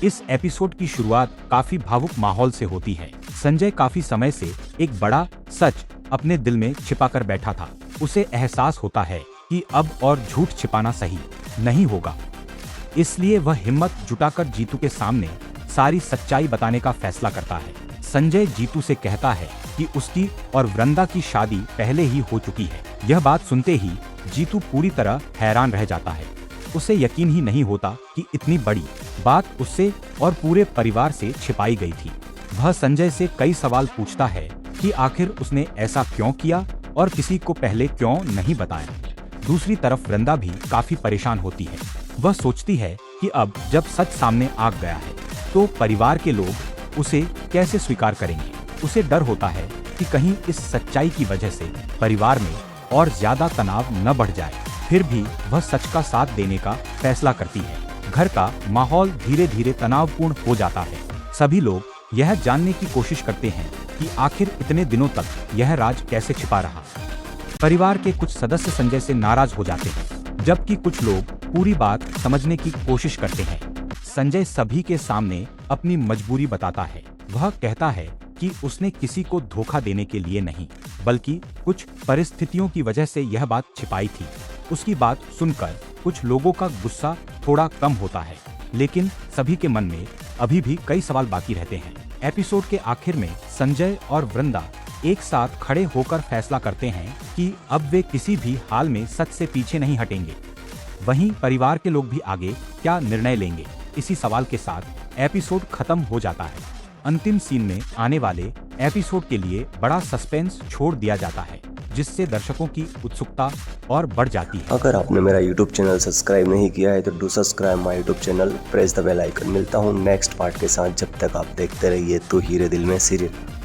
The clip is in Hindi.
इस एपिसोड की शुरुआत काफी भावुक माहौल से होती है। संजय काफी समय से एक बड़ा सच अपने दिल में छिपा कर बैठा था। उसे एहसास होता है कि अब और झूठ छिपाना सही नहीं होगा। इसलिए वह हिम्मत जुटाकर जीतू के सामने सारी सच्चाई बताने का फैसला करता है। संजय जीतू से कहता है कि उसकी और वृंदा की शादी पहले ही हो चुकी है। यह बात सुनते ही जीतू पूरी तरह हैरान रह जाता है। उसे यकीन ही नहीं होता कि इतनी बड़ी बात उससे और पूरे परिवार से छिपाई गई थी। वह संजय से कई सवाल पूछता है कि आखिर उसने ऐसा क्यों किया और किसी को पहले क्यों नहीं बताया। दूसरी तरफ वृंदा भी काफी परेशान होती है। वह सोचती है कि अब जब सच सामने आ गया है तो परिवार के लोग उसे कैसे स्वीकार करेंगे। उसे डर होता है कि कहीं इस सच्चाई की वजह से परिवार में और ज्यादा तनाव न बढ़ जाए। फिर भी वह सच का साथ देने का फैसला करती है। घर का माहौल धीरे धीरे तनावपूर्ण हो जाता है। सभी लोग यह जानने की कोशिश करते हैं कि आखिर इतने दिनों तक यह राज कैसे छिपा रहा। परिवार के कुछ सदस्य संजय से नाराज हो जाते हैं, जबकि कुछ लोग पूरी बात समझने की कोशिश करते हैं। संजय सभी के सामने अपनी मजबूरी बताता है। वह कहता है कि उसने किसी को धोखा देने के लिए नहीं, बल्कि कुछ परिस्थितियों की वजह से यह बात छिपाई थी। उसकी बात सुनकर कुछ लोगों का गुस्सा थोड़ा कम होता है, लेकिन सभी के मन में अभी भी कई सवाल बाकी रहते हैं। एपिसोड के आखिर में संजय और वृंदा एक साथ खड़े होकर फैसला करते हैं कि अब वे किसी भी हाल में सच से पीछे नहीं हटेंगे। वहीं परिवार के लोग भी आगे क्या निर्णय लेंगे, इसी सवाल के साथ एपिसोड खत्म हो जाता है। अंतिम सीन में आने वाले एपिसोड के लिए बड़ा सस्पेंस छोड़ दिया जाता है, जिससे दर्शकों की उत्सुकता और बढ़ जाती है। अगर आपने मेरा YouTube चैनल सब्सक्राइब नहीं किया है तो do subscribe my YouTube channel, press the bell icon. मिलता हूँ नेक्स्ट पार्ट के साथ। जब तक आप देखते रहिए तो हीरे दिल में सीरियल।